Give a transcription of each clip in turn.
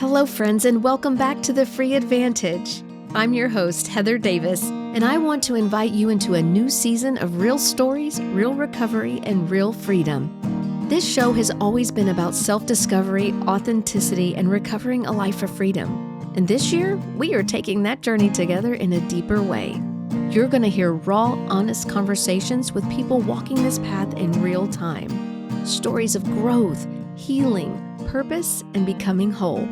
Hello, friends, and welcome back to The Free Advantage. I'm your host, Heather Davis, and I want to invite you into a new season of real stories, real recovery, and real freedom. This show has always been about self-discovery, authenticity, and recovering a life of freedom. And this year, we are taking that journey together in a deeper way. You're going to hear raw, honest conversations with people walking this path in real time. Stories of growth, healing, purpose, and becoming whole.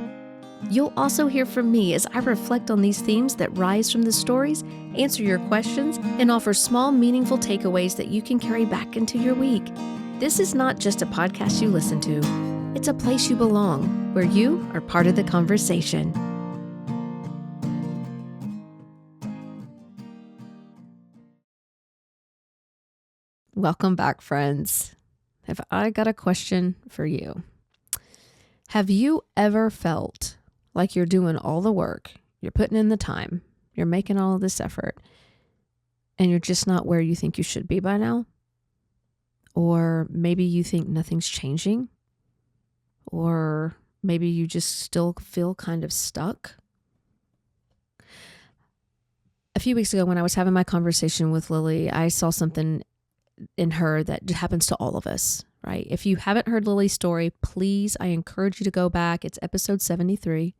You'll also hear from me as I reflect on these themes that rise from the stories, answer your questions, and offer small, meaningful takeaways that you can carry back into your week. This is not just a podcast you listen to. It's a place you belong, where you are part of the conversation. Welcome back, friends. Have I got a question for you? Have you ever felt like you're doing all the work, you're putting in the time, you're making all of this effort, and you're just not where you think you should be by now? Or maybe you think nothing's changing, or maybe you just still feel kind of stuck. A few weeks ago when I was having my conversation with Lily, I saw something in her that happens to all of us, right? If you haven't heard Lily's story, please, I encourage you to go back. It's episode 73.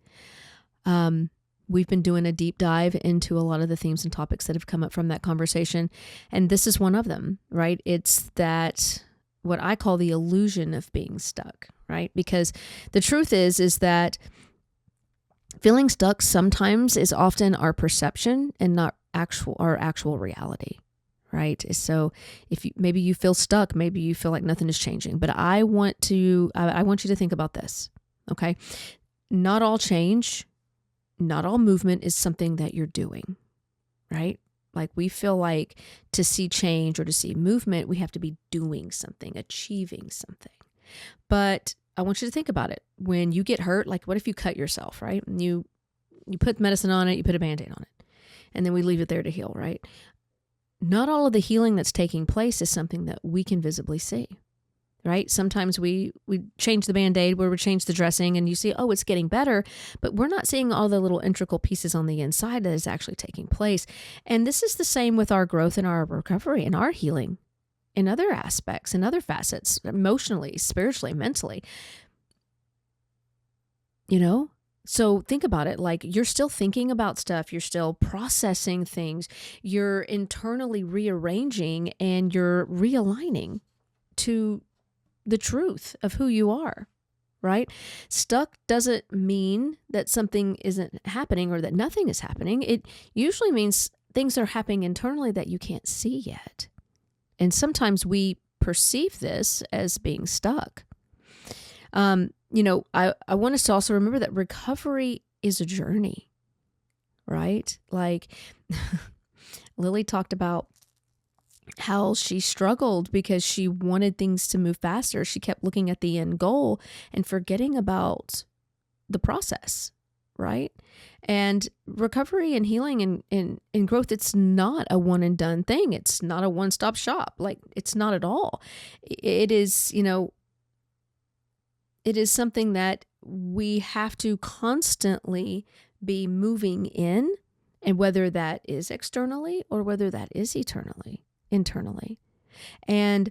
We've been doing a deep dive into a lot of the themes and topics that have come up from that conversation. And this is one of them, right? It's that what I call the illusion of being stuck, right? Because the truth is that feeling stuck sometimes is often our perception and not our actual reality. Right. So if maybe you feel stuck, maybe you feel like nothing is changing, but I want you to think about this. Okay. Not all change, not all movement is something that you're doing, right? Like we feel like to see change or to see movement, we have to be doing something, achieving something. But I want you to think about it. When you get hurt, like what if you cut yourself, right? And you put medicine on it, you put a Band-Aid on it, and then we leave it there to heal, right? Not all of the healing that's taking place is something that we can visibly see, right? Sometimes we change the Band-Aid, where we change the dressing, and you see, oh, it's getting better, but we're not seeing all the little integral pieces on the inside that is actually taking place. And this is the same with our growth and our recovery and our healing in other aspects and other facets, emotionally, spiritually, mentally. You know? So think about it, like you're still thinking about stuff, you're still processing things, you're internally rearranging and you're realigning to the truth of who you are, right? Stuck doesn't mean that something isn't happening or that nothing is happening. It usually means things are happening internally that you can't see yet. And sometimes we perceive this as being stuck. I want us to also remember that recovery is a journey, right? Like Lily talked about how she struggled because she wanted things to move faster. She kept looking at the end goal and forgetting about the process, right? And recovery and healing and growth, it's not a one and done thing. It's not a one-stop shop. Like it's not at all. It is, it is something that we have to constantly be moving in, and whether that is externally or whether that is internally. And,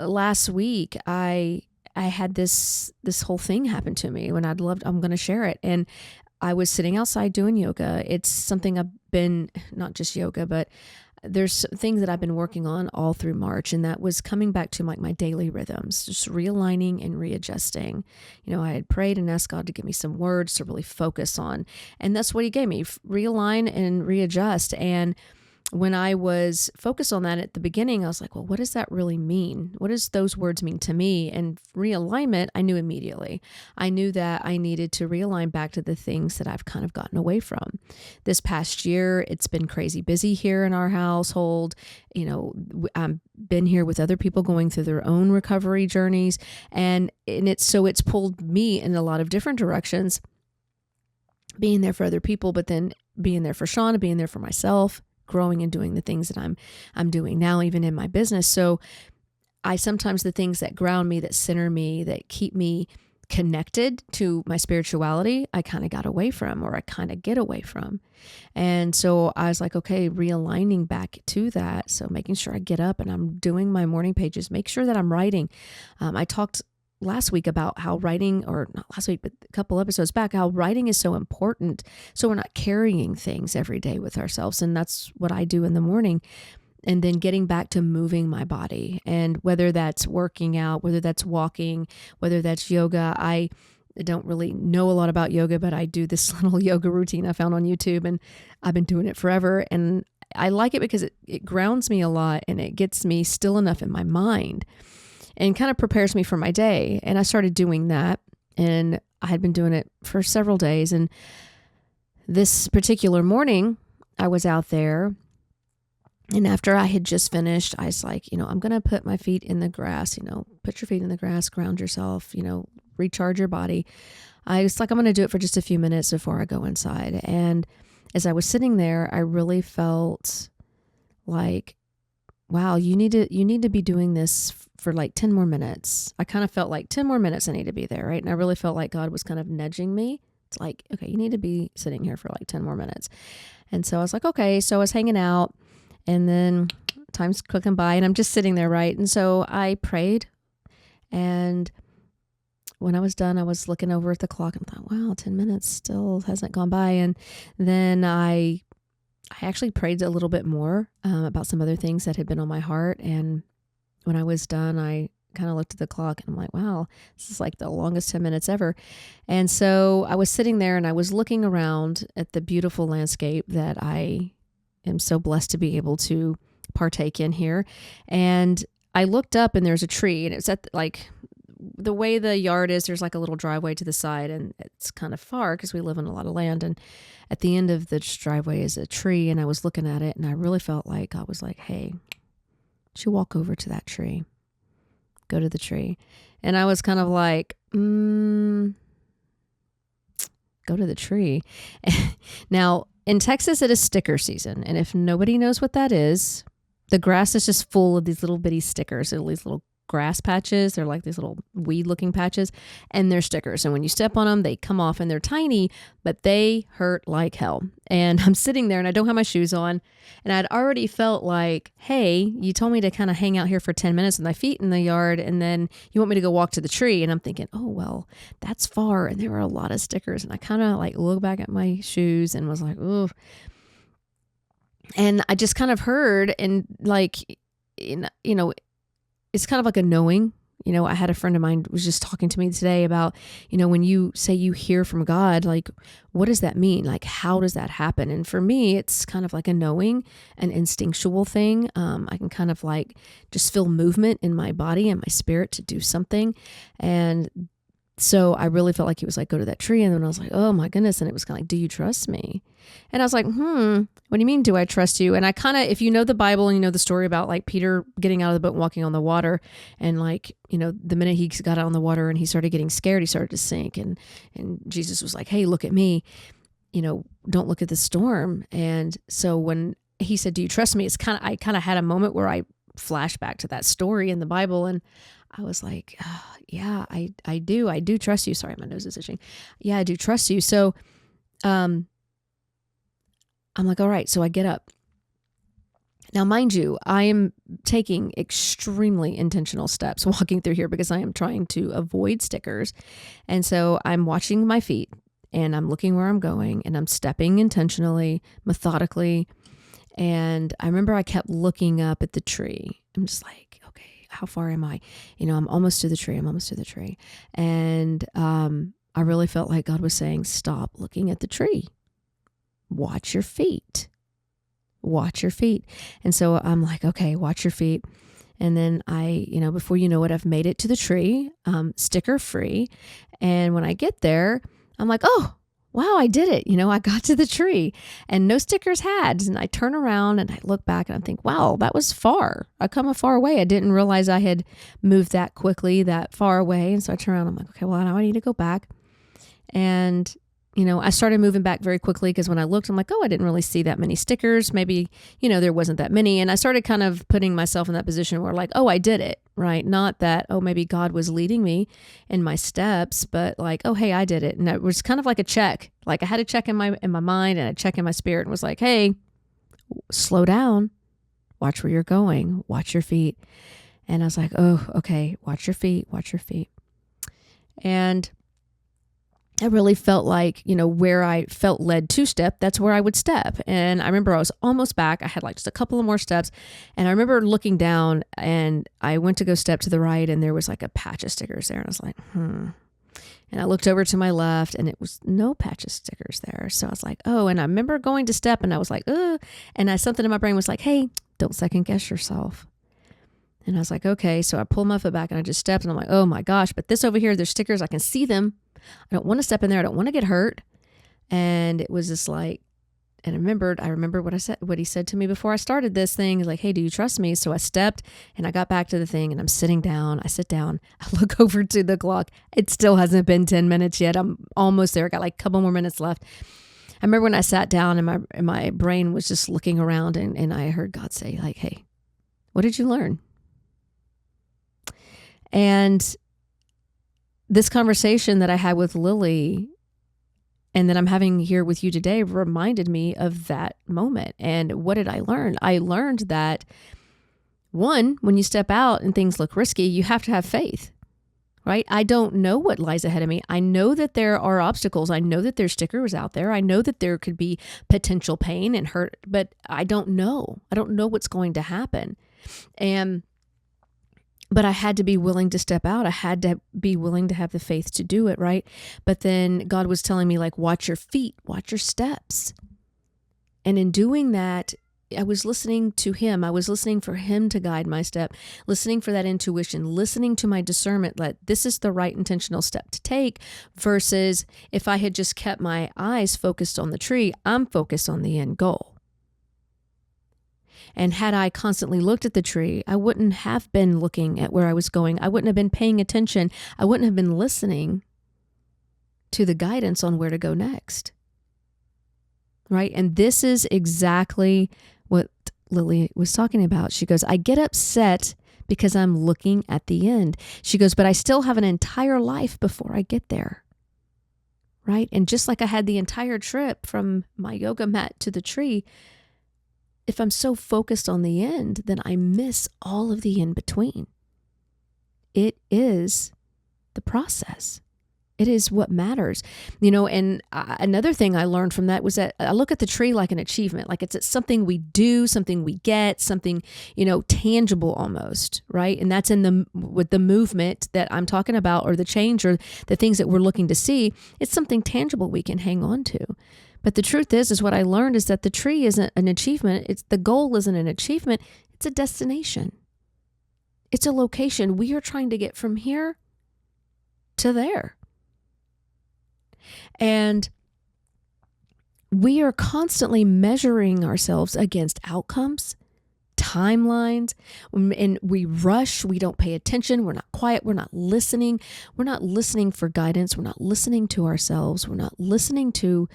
last week I had this whole thing happen to me when I'm going to share it. And I was sitting outside doing yoga. It's something I've been, not just yoga, but there's things that I've been working on all through March, and that was coming back to my daily rhythms, just realigning and readjusting. I had prayed and asked God to give me some words to really focus on, and that's what he gave me, realign and readjust. And when I was focused on that at the beginning, I was like, well, what does that really mean? What does those words mean to me? And realignment, I knew immediately. I knew that I needed to realign back to the things that I've kind of gotten away from. This past year, it's been crazy busy here in our household. I've been here with other people going through their own recovery journeys. And it's pulled me in a lot of different directions, being there for other people, but then being there for Shauna, being there for myself, growing and doing the things that I'm doing now, even in my business. So the things that ground me, that center me, that keep me connected to my spirituality, I kind of got away from, or I kind of get away from. And so I was like, okay, realigning back to that. So making sure I get up and I'm doing my morning pages, make sure that I'm writing. I talked last week about how writing, or not last week, but a couple episodes back, how writing is so important. So we're not carrying things every day with ourselves. And that's what I do in the morning. And then getting back to moving my body, and whether that's working out, whether that's walking, whether that's yoga. I don't really know a lot about yoga, but I do this little yoga routine I found on YouTube, and I've been doing it forever. And I like it because it grounds me a lot, and it gets me still enough in my mind and kind of prepares me for my day. And I started doing that, and I had been doing it for several days. And this particular morning, I was out there, and after I had just finished, I was like, I'm going to put my feet in the grass, put your feet in the grass, ground yourself, recharge your body. I was like, I'm going to do it for just a few minutes before I go inside. And as I was sitting there, I really felt like, wow, you need to be doing this for like 10 more minutes. I kind of felt like 10 more minutes I need to be there, right? And I really felt like God was kind of nudging me. It's like, okay, you need to be sitting here for like 10 more minutes. And so I was like, okay. So I was hanging out. And then time's clicking by, and I'm just sitting there, right? And so I prayed, and when I was done, I was looking over at the clock and thought, wow, 10 minutes still hasn't gone by. And then I actually prayed a little bit more about some other things that had been on my heart. And when I was done, I kind of looked at the clock, and I'm like, wow, this is like the longest 10 minutes ever. And so I was sitting there, and I was looking around at the beautiful landscape that I am so blessed to be able to partake in here. And I looked up, and there's a tree, and it's at like the way the yard is, there's like a little driveway to the side, and it's kind of far because we live on a lot of land. And at the end of the driveway is a tree. And I was looking at it, and I really felt like God was like, hey, you should walk over to that tree, go to the tree. And I was kind of like, go to the tree. Now, in Texas, it is sticker season. And if nobody knows what that is, the grass is just full of these little bitty stickers. They're these little grass patches. They're like these little weed looking patches, and they're stickers. And when you step on them, they come off, and they're tiny, but they hurt like hell. And I'm sitting there, and I don't have my shoes on. And I'd already felt like, hey, you told me to kind of hang out here for 10 minutes with my feet in the yard, and then you want me to go walk to the tree. And I'm thinking, oh, well, that's far. And there were a lot of stickers. And I kind of like looked back at my shoes and was like, ooh. And I just kind of heard, and like, it's kind of like a knowing. I had a friend of mine was just talking to me today about, when you say you hear from God, like, what does that mean? Like, how does that happen? And for me, it's kind of like a knowing, an instinctual thing. I can kind of like just feel movement in my body and my spirit to do something. And so I really felt like he was like, go to that tree. And then I was like, oh my goodness. And it was kind of like, do you trust me? And I was like, what do you mean, do I trust you? And I kind of, if you know the Bible and you know the story about like Peter getting out of the boat and walking on the water, and like, the minute he got out on the water and he started getting scared, he started to sink. And Jesus was like, hey, look at me, don't look at the storm. And so when he said, do you trust me? I kind of had a moment where I flashed back to that story in the Bible, and I was like, yeah, I do trust you. Sorry, my nose is itching. Yeah, I do trust you. So, I'm like, all right. So I get up. Now, mind you, I am taking extremely intentional steps walking through here because I am trying to avoid stickers. And so I'm watching my feet, and I'm looking where I'm going, and I'm stepping intentionally, methodically. And I remember I kept looking up at the tree. I'm just like, okay, how far am I? I'm almost to the tree. And I really felt like God was saying, stop looking at the tree. Watch your feet. And so I'm like, okay, watch your feet. And then before you know it, I've made it to the tree, sticker free. And when I get there, I'm like, oh, wow, I did it. I got to the tree and no stickers had. And I turn around and I look back and I think, wow, that was far. I come a far way. I didn't realize I had moved that quickly, that far away. And so I turn around, I'm like, okay, well, now I need to go back. And I started moving back very quickly because when I looked, I'm like, oh, I didn't really see that many stickers. Maybe, there wasn't that many. And I started kind of putting myself in that position where like, oh, I did it, right? Not that, oh, maybe God was leading me in my steps, but like, oh, hey, I did it. And it was kind of like a check. Like I had a check in my mind and a check in my spirit and was like, hey, slow down, watch where you're going, watch your feet. And I was like, oh, okay, watch your feet. And I really felt like, where I felt led to step, that's where I would step. And I remember I was almost back. I had like just a couple of more steps. And I remember looking down and I went to go step to the right and there was like a patch of stickers there. And I was like, And I looked over to my left and it was no patch of stickers there. So I was like, oh, and I remember going to step and I was like, and something in my brain was like, hey, don't second guess yourself. And I was like, okay. So I pulled my foot back and I just stepped and I'm like, oh my gosh, but this over here, there's stickers. I can see them. I don't want to step in there. I don't want to get hurt. And it was just like, and I remembered what he said to me before I started this thing. He's like, hey, do you trust me? So I stepped and I got back to the thing and I'm sitting down. I sit down. I look over to the clock. It still hasn't been 10 minutes yet. I'm almost there. I got like a couple more minutes left. I remember when I sat down and my brain was just looking around and I heard God say like, hey, what did you learn? And this conversation that I had with Lily and that I'm having here with you today reminded me of that moment. And what did I learn? I learned that one, when you step out and things look risky, you have to have faith, right? I don't know what lies ahead of me. I know that there are obstacles. I know that there's stickers out there. I know that there could be potential pain and hurt, but I don't know. I don't know what's going to happen. But I had to be willing to step out. I had to be willing to have the faith to do it, right? But then God was telling me, like, watch your feet, watch your steps. And in doing that, I was listening to him. I was listening for him to guide my step, listening for that intuition, listening to my discernment that this is the right intentional step to take versus if I had just kept my eyes focused on the tree, I'm focused on the end goal. And had I constantly looked at the tree, I wouldn't have been looking at where I was going. I wouldn't have been paying attention. I wouldn't have been listening to the guidance on where to go next. Right? And this is exactly what Lily was talking about. She goes, I get upset because I'm looking at the end. She goes, but I still have an entire life before I get there. Right? And just like I had the entire trip from my yoga mat to the tree, if I'm so focused on the end, then I miss all of the in between. It is the process. It is what matters. And another thing I learned from that was that I look at the tree like an achievement, like it's something we do, something we get, something, tangible almost, right? And that's with the movement that I'm talking about or the change or the things that we're looking to see. It's something tangible we can hang on to. But the truth is what I learned is that the tree isn't an achievement. The goal isn't an achievement. It's a destination. It's a location. We are trying to get from here to there. And we are constantly measuring ourselves against outcomes, timelines, and we rush. We don't pay attention. We're not quiet. We're not listening. We're not listening for guidance. We're not listening to ourselves. We're not listening to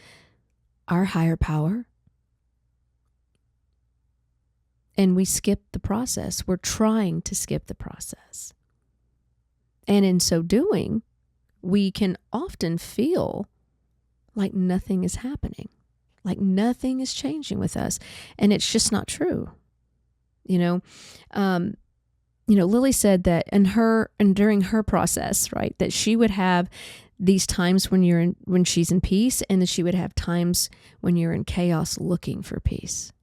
our higher power. And we skip the process. We're trying to skip the process. And in so doing, we can often feel like nothing is happening, like nothing is changing with us. And it's just not true. Lily said that during her process, right, that she would have these times when she's in peace, and that she would have times when you're in chaos looking for peace.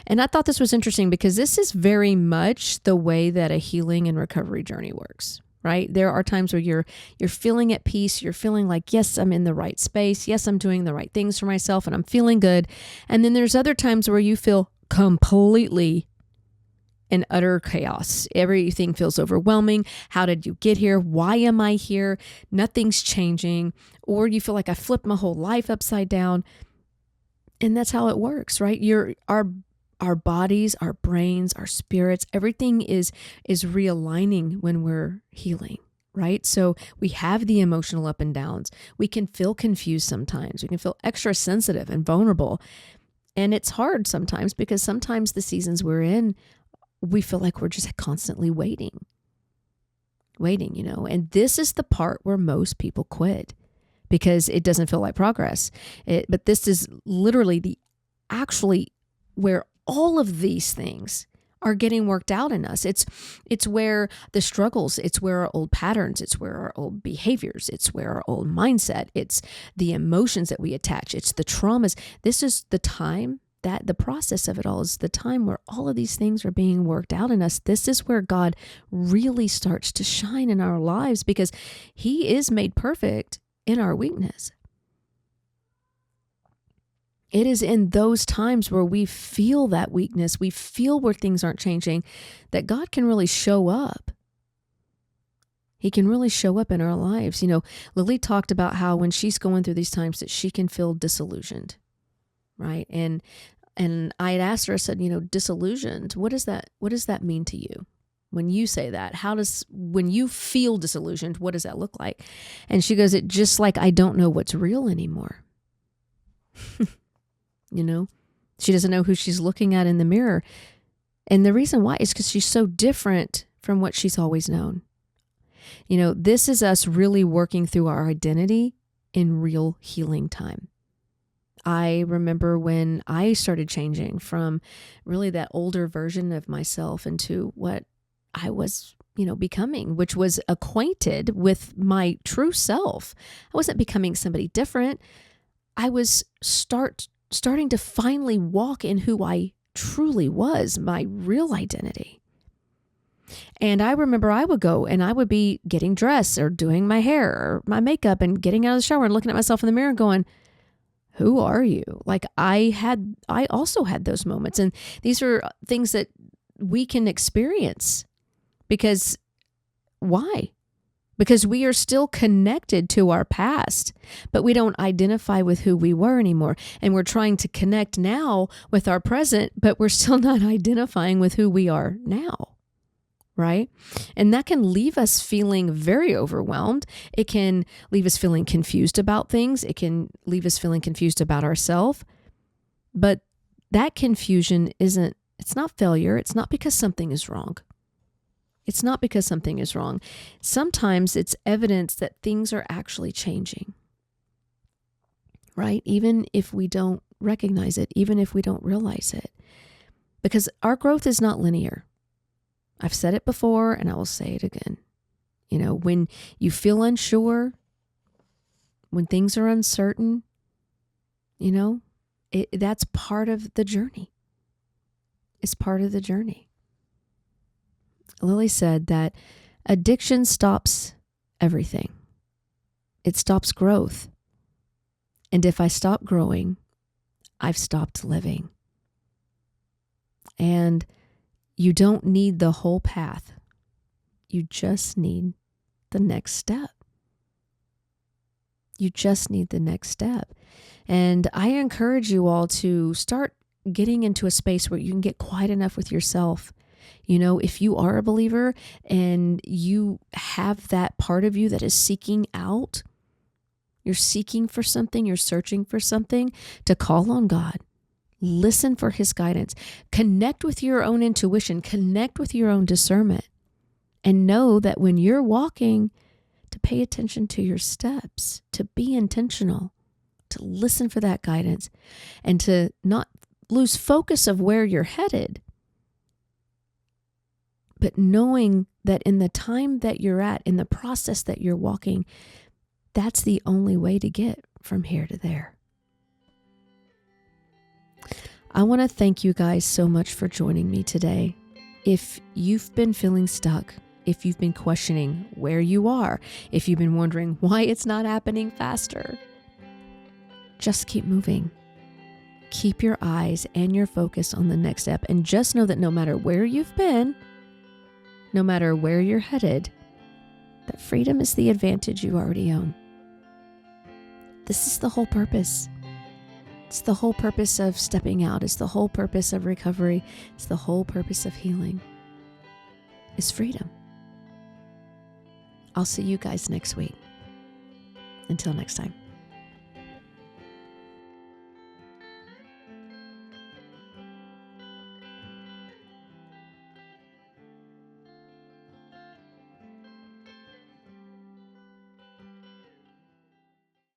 And I thought this was interesting because this is very much the way that a healing and recovery journey works, right? There are times where you're feeling at peace, you're feeling like, yes, I'm in the right space, yes, I'm doing the right things for myself, and I'm feeling good. And then there's other times where you feel completely in utter chaos. Everything feels overwhelming. How did you get here? Why am I here? Nothing's changing. Or you feel like I flipped my whole life upside down. And that's how it works, right? Our bodies, our brains, our spirits, everything is realigning when we're healing, right? So we have the emotional up and downs. We can feel confused sometimes. We can feel extra sensitive and vulnerable. And it's hard sometimes because sometimes the seasons we're in, we feel like we're just constantly waiting, and this is the part where most people quit because it doesn't feel like progress. But this is literally actually where all of these things are getting worked out in us. It's where the struggles, it's where our old patterns, it's where our old behaviors, it's where our old mindset, it's the emotions that we attach, it's the traumas. This is the time that the process of it all is the time where all of these things are being worked out in us. This is where God really starts to shine in our lives because He is made perfect in our weakness. It is in those times where we feel that weakness, we feel where things aren't changing, that God can really show up. He can really show up in our lives. Lily talked about how when she's going through these times that she can feel disillusioned, right? And I had asked her, I said, disillusioned, what does that mean to you? When you say that, when you feel disillusioned, what does that look like? And she goes, it just like, I don't know what's real anymore. She doesn't know who she's looking at in the mirror. And the reason why is because she's so different from what she's always known. This is us really working through our identity in real healing time. I remember when I started changing from really that older version of myself into what I was, becoming, which was acquainted with my true self. I wasn't becoming somebody different. I was starting to finally walk in who I truly was, my real identity. And I remember I would go and I would be getting dressed or doing my hair or my makeup and getting out of the shower and looking at myself in the mirror and going, who are you? Like I also had those moments. And these are things that we can experience because why? Because we are still connected to our past, but we don't identify with who we were anymore. And we're trying to connect now with our present, but we're still not identifying with who we are now, right? And that can leave us feeling very overwhelmed. It can leave us feeling confused about things. It can leave us feeling confused about ourselves. But that confusion it's not failure. It's not because something is wrong. It's not because something is wrong. Sometimes it's evidence that things are actually changing, right? Even if we don't recognize it, even if we don't realize it. Because our growth is not linear. I've said it before and I will say it again. When you feel unsure, when things are uncertain, that's part of the journey. It's part of the journey. Lily said that addiction stops everything. It stops growth. And if I stop growing, I've stopped living. And you don't need the whole path. You just need the next step. You just need the next step. And I encourage you all to start getting into a space where you can get quiet enough with yourself. If you are a believer and you have that part of you that is seeking out, you're seeking for something, you're searching for something, to call on God. Listen for His guidance. Connect with your own intuition. Connect with your own discernment. And know that when you're walking, to pay attention to your steps, to be intentional, to listen for that guidance, and to not lose focus of where you're headed. But knowing that in the time that you're at, in the process that you're walking, that's the only way to get from here to there. I want to thank you guys so much for joining me today. If you've been feeling stuck, if you've been questioning where you are, if you've been wondering why it's not happening faster, just keep moving. Keep your eyes and your focus on the next step, and just know that no matter where you've been, no matter where you're headed, that freedom is the advantage you already own. This is the whole purpose. It's the whole purpose of stepping out. It's the whole purpose of recovery. It's the whole purpose of healing. It's freedom. I'll see you guys next week. Until next time.